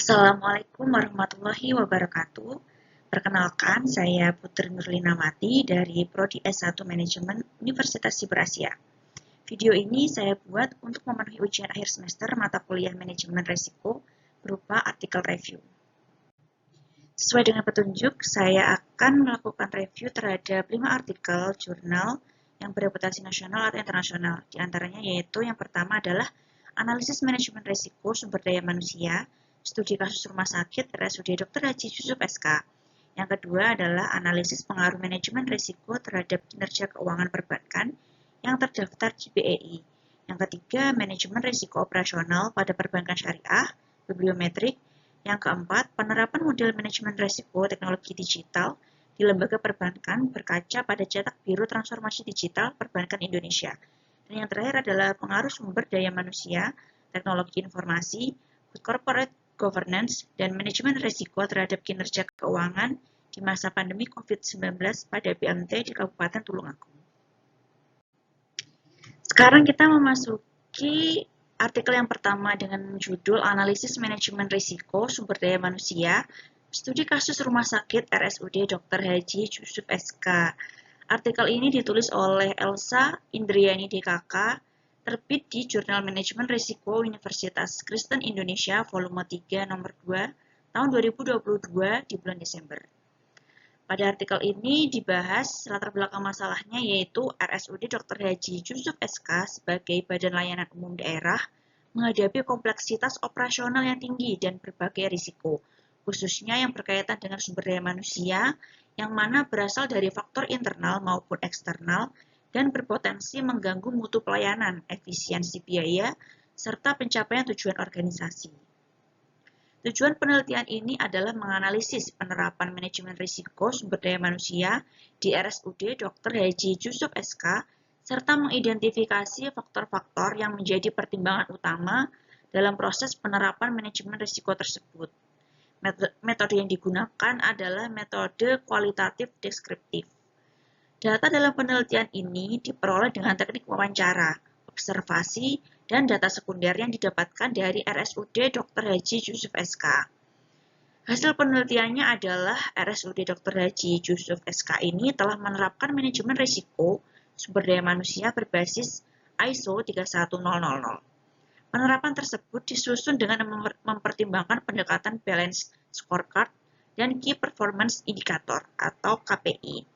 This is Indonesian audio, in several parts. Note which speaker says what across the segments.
Speaker 1: Assalamualaikum warahmatullahi wabarakatuh. Perkenalkan, saya Putri Nurlinawati dari Prodi S1 Manajemen Universitas Siberasia. Video ini saya buat untuk memenuhi ujian akhir semester mata kuliah Manajemen Risiko berupa artikel review. Sesuai dengan petunjuk, saya akan melakukan review terhadap 5 artikel jurnal yang bereputasi nasional atau internasional. Di antaranya yaitu yang pertama adalah Analisis Manajemen Risiko Sumber Daya Manusia, Studi Kasus Rumah Sakit RSUD Dr. Haji Yusuf SK. Yang kedua adalah Analisis Pengaruh Manajemen Risiko terhadap Kinerja Keuangan Perbankan yang terdaftar di BEI. Yang ketiga, Manajemen Risiko Operasional pada Perbankan Syariah, Bibliometrik. Yang keempat, penerapan model manajemen risiko teknologi digital di lembaga perbankan berkaca pada cetak biru transformasi digital perbankan Indonesia. Dan yang terakhir adalah pengaruh sumber daya manusia, teknologi informasi, corporate governance, dan manajemen risiko terhadap kinerja keuangan di masa pandemi COVID-19 pada BMT di Kabupaten Tulungagung. Sekarang kita memasuki artikel yang pertama dengan judul Analisis Manajemen Risiko Sumber Daya Manusia, Studi Kasus Rumah Sakit RSUD Dr. Haji Yusuf SK. Artikel ini ditulis oleh Elsa Indriani DKK, terbit di Jurnal Manajemen Risiko Universitas Kristen Indonesia Volume 3 Nomor 2 tahun 2022 di bulan Desember. Pada artikel ini dibahas latar belakang masalahnya yaitu RSUD Dr. Haji Yusuf SK sebagai Badan Layanan Umum Daerah menghadapi kompleksitas operasional yang tinggi dan berbagai risiko, khususnya yang berkaitan dengan sumber daya manusia yang mana berasal dari faktor internal maupun eksternal dan berpotensi mengganggu mutu pelayanan, efisiensi biaya, serta pencapaian tujuan organisasi. Tujuan penelitian ini adalah menganalisis penerapan manajemen risiko sumber daya manusia di RSUD Dr. Haji Yusuf SK, serta mengidentifikasi faktor-faktor yang menjadi pertimbangan utama dalam proses penerapan manajemen risiko tersebut. Metode yang digunakan adalah metode kualitatif deskriptif. Data dalam penelitian ini diperoleh dengan teknik wawancara, observasi, dan data sekunder yang didapatkan dari RSUD Dr. Haji Yusuf SK. Hasil penelitiannya adalah RSUD Dr. Haji Yusuf SK ini telah menerapkan manajemen risiko sumber daya manusia berbasis ISO 31000. Penerapan tersebut disusun dengan mempertimbangkan pendekatan Balanced Scorecard dan Key Performance Indicator atau KPI.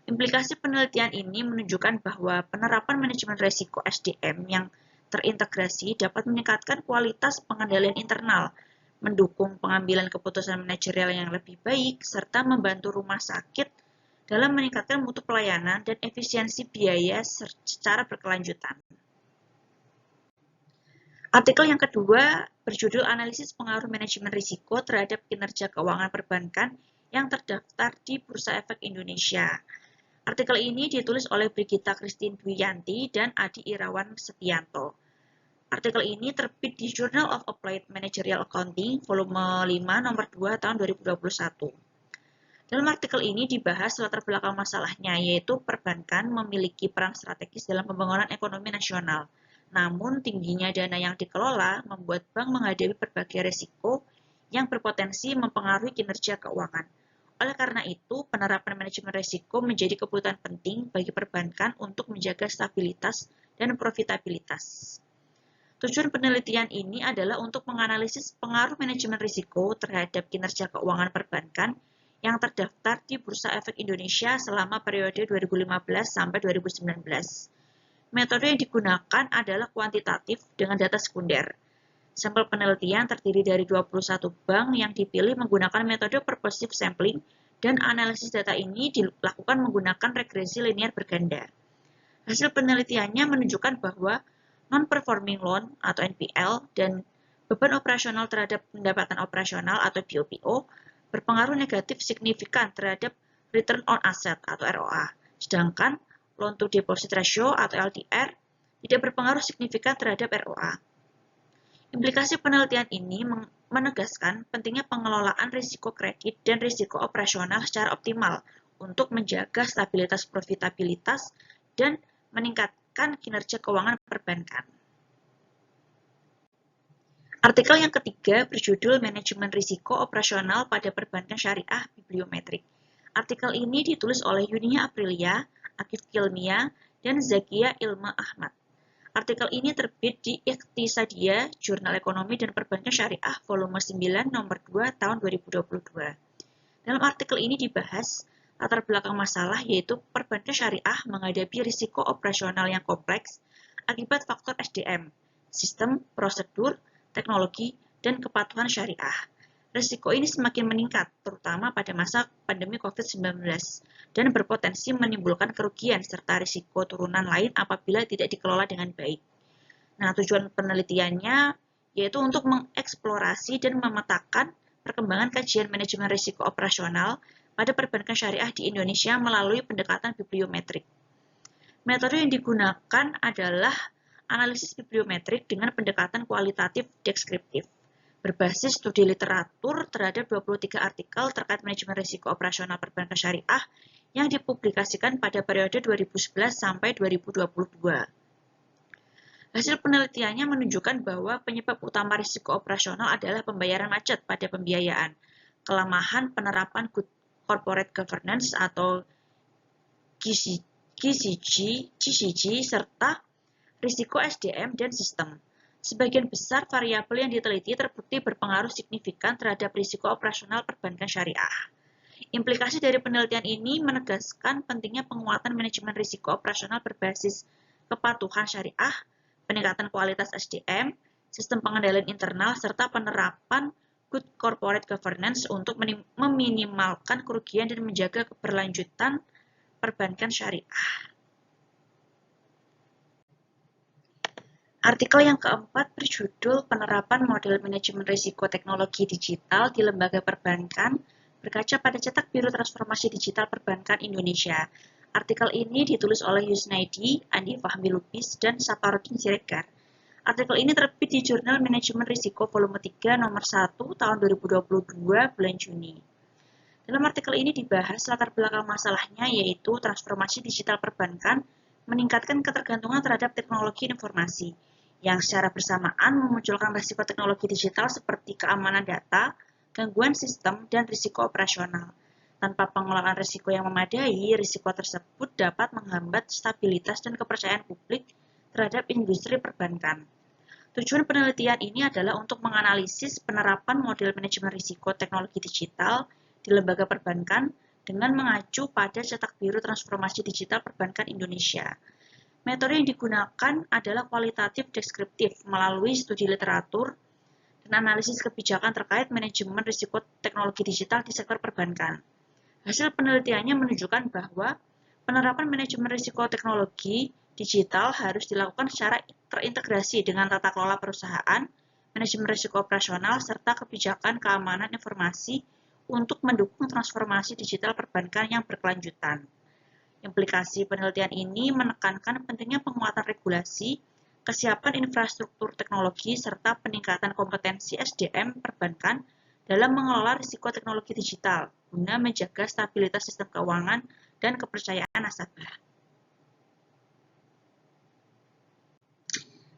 Speaker 1: Implikasi penelitian ini menunjukkan bahwa penerapan manajemen risiko SDM yang terintegrasi dapat meningkatkan kualitas pengendalian internal, mendukung pengambilan keputusan manajerial yang lebih baik, serta membantu rumah sakit dalam meningkatkan mutu pelayanan dan efisiensi biaya secara berkelanjutan. Artikel yang kedua berjudul Analisis Pengaruh Manajemen Risiko terhadap Kinerja Keuangan Perbankan yang terdaftar di Bursa Efek Indonesia. Artikel ini ditulis oleh Brigita Christine Dwiyanti dan Adi Irawan Setianto. Artikel ini terbit di Journal of Applied Managerial Accounting Volume 5 Nomor 2 tahun 2021. Dalam artikel ini dibahas latar belakang masalahnya, yaitu perbankan memiliki peran strategis dalam pembangunan ekonomi nasional. Namun, tingginya dana yang dikelola membuat bank menghadapi berbagai risiko yang berpotensi mempengaruhi kinerja keuangan. Oleh karena itu, penerapan manajemen risiko menjadi kebutuhan penting bagi perbankan untuk menjaga stabilitas dan profitabilitas. Tujuan penelitian ini adalah untuk menganalisis pengaruh manajemen risiko terhadap kinerja keuangan perbankan yang terdaftar di Bursa Efek Indonesia selama periode 2015 sampai 2019. Metode yang digunakan adalah kuantitatif dengan data sekunder. Sampel penelitian terdiri dari 21 bank yang dipilih menggunakan metode purposive sampling dan analisis data ini dilakukan menggunakan regresi linear berganda. Hasil penelitiannya menunjukkan bahwa non-performing loan atau NPL dan beban operasional terhadap pendapatan operasional atau BOPO berpengaruh negatif signifikan terhadap return on asset atau ROA, sedangkan loan to deposit ratio atau LDR tidak berpengaruh signifikan terhadap ROA. Implikasi penelitian ini menegaskan pentingnya pengelolaan risiko kredit dan risiko operasional secara optimal untuk menjaga stabilitas profitabilitas dan meningkatkan kinerja keuangan perbankan. Artikel yang ketiga berjudul Manajemen Risiko Operasional pada Perbankan Syariah Bibliometrik. Artikel ini ditulis oleh Yunia Aprilia, Akif Kilmia, dan Zakia Ilma Ahmad. Artikel ini terbit di Iqtisadiyah, Jurnal Ekonomi dan Perbankan Syariah, volume 9, nomor 2, tahun 2022. Dalam artikel ini dibahas latar belakang masalah, yaitu perbankan syariah menghadapi risiko operasional yang kompleks akibat faktor SDM, sistem, prosedur, teknologi, dan kepatuhan syariah. Risiko ini semakin meningkat, terutama pada masa pandemi COVID-19, dan berpotensi menimbulkan kerugian serta risiko turunan lain apabila tidak dikelola dengan baik. Nah, tujuan penelitiannya yaitu untuk mengeksplorasi dan memetakan perkembangan kajian manajemen risiko operasional pada perbankan syariah di Indonesia melalui pendekatan bibliometrik. Metode yang digunakan adalah analisis bibliometrik dengan pendekatan kualitatif deskriptif, berbasis studi literatur terhadap 23 artikel terkait manajemen risiko operasional perbankan syariah yang dipublikasikan pada periode 2011 sampai 2022. Hasil penelitiannya menunjukkan bahwa penyebab utama risiko operasional adalah pembayaran macet pada pembiayaan, kelemahan penerapan good corporate governance atau GCG, serta risiko SDM dan sistem. Sebagian besar variabel yang diteliti terbukti berpengaruh signifikan terhadap risiko operasional perbankan syariah. Implikasi dari penelitian ini menegaskan pentingnya penguatan manajemen risiko operasional berbasis kepatuhan syariah, peningkatan kualitas SDM, sistem pengendalian internal, serta penerapan good corporate governance untuk meminimalkan kerugian dan menjaga keberlanjutan perbankan syariah. Artikel yang keempat berjudul Penerapan Model Manajemen Risiko Teknologi Digital di Lembaga Perbankan berkaca pada cetak biru transformasi digital perbankan Indonesia. Artikel ini ditulis oleh Yusnaidi, Andi Fahmi Lubis, dan Saparudin Siregar. Artikel ini terbit di Jurnal Manajemen Risiko volume 3 nomor 1 tahun 2022 bulan Juni. Dalam artikel ini dibahas latar belakang masalahnya, yaitu transformasi digital perbankan meningkatkan ketergantungan terhadap teknologi informasi, yang secara bersamaan memunculkan risiko teknologi digital seperti keamanan data, gangguan sistem, dan risiko operasional. Tanpa pengelolaan risiko yang memadai, risiko tersebut dapat menghambat stabilitas dan kepercayaan publik terhadap industri perbankan. Tujuan penelitian ini adalah untuk menganalisis penerapan model manajemen risiko teknologi digital di lembaga perbankan dengan mengacu pada cetak biru transformasi digital perbankan Indonesia. Metode yang digunakan adalah kualitatif deskriptif melalui studi literatur dan analisis kebijakan terkait manajemen risiko teknologi digital di sektor perbankan. Hasil penelitiannya menunjukkan bahwa penerapan manajemen risiko teknologi digital harus dilakukan secara terintegrasi dengan tata kelola perusahaan, manajemen risiko operasional, serta kebijakan keamanan informasi untuk mendukung transformasi digital perbankan yang berkelanjutan. Implikasi penelitian ini menekankan pentingnya penguatan regulasi, kesiapan infrastruktur teknologi, serta peningkatan kompetensi SDM perbankan dalam mengelola risiko teknologi digital guna menjaga stabilitas sistem keuangan dan kepercayaan nasabah.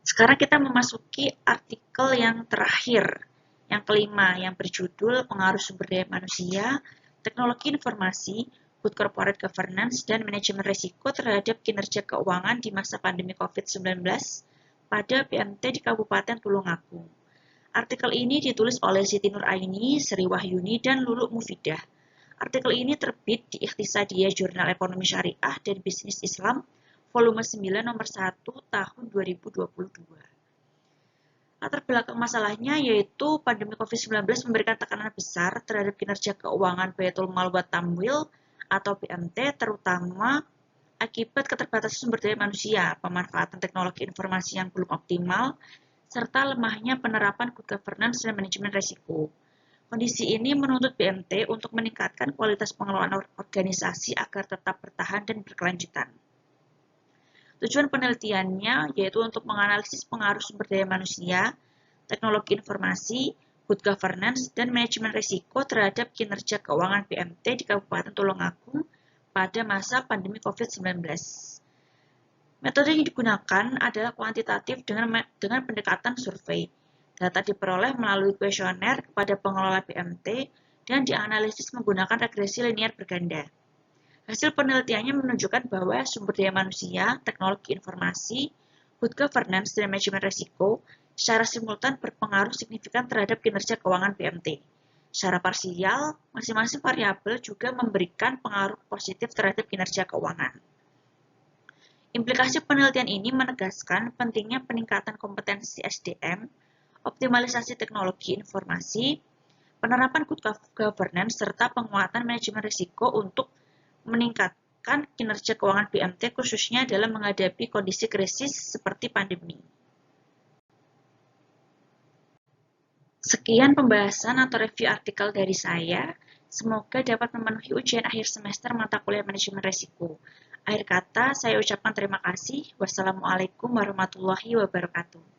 Speaker 1: Sekarang kita memasuki artikel yang terakhir, yang kelima, yang berjudul Pengaruh Sumber Daya Manusia, Teknologi Informasi, Good Corporate Governance, dan Manajemen Risiko terhadap Kinerja Keuangan di masa pandemi COVID-19 pada PMT di Kabupaten Tulungagung. Artikel ini ditulis oleh Siti Nur Aini, Sri Wahyuni, dan Lulu Mufidah. Artikel ini terbit di Iqtisadiyah Jurnal Ekonomi Syariah dan Bisnis Islam, volume 9 nomor 1 tahun 2022. Latar belakang masalahnya yaitu pandemi COVID-19 memberikan tekanan besar terhadap kinerja keuangan Baitul Mal wa Tamwil atau BMT, terutama akibat keterbatasan sumber daya manusia, pemanfaatan teknologi informasi yang belum optimal, serta lemahnya penerapan good governance dan manajemen risiko. Kondisi ini menuntut BMT untuk meningkatkan kualitas pengelolaan organisasi agar tetap bertahan dan berkelanjutan. Tujuan penelitiannya yaitu untuk menganalisis pengaruh sumber daya manusia, teknologi informasi, good governance, dan manajemen risiko terhadap kinerja keuangan BMT di Kabupaten Tulungagung pada masa pandemi COVID-19. Metode yang digunakan adalah kuantitatif dengan pendekatan survei. Data diperoleh melalui kuesioner kepada pengelola BMT dan dianalisis menggunakan regresi linear berganda. Hasil penelitiannya menunjukkan bahwa sumber daya manusia, teknologi informasi, good governance, dan manajemen risiko secara simultan berpengaruh signifikan terhadap kinerja keuangan BMT. Secara parsial, masing-masing variabel juga memberikan pengaruh positif terhadap kinerja keuangan. Implikasi penelitian ini menegaskan pentingnya peningkatan kompetensi SDM, optimalisasi teknologi informasi, penerapan good governance, serta penguatan manajemen risiko untuk meningkatkan kinerja keuangan BMT khususnya dalam menghadapi kondisi krisis seperti pandemi. Sekian pembahasan atau review artikel dari saya. Semoga dapat memenuhi ujian akhir semester mata kuliah manajemen risiko. Akhir kata, saya ucapkan terima kasih. Wassalamualaikum warahmatullahi wabarakatuh.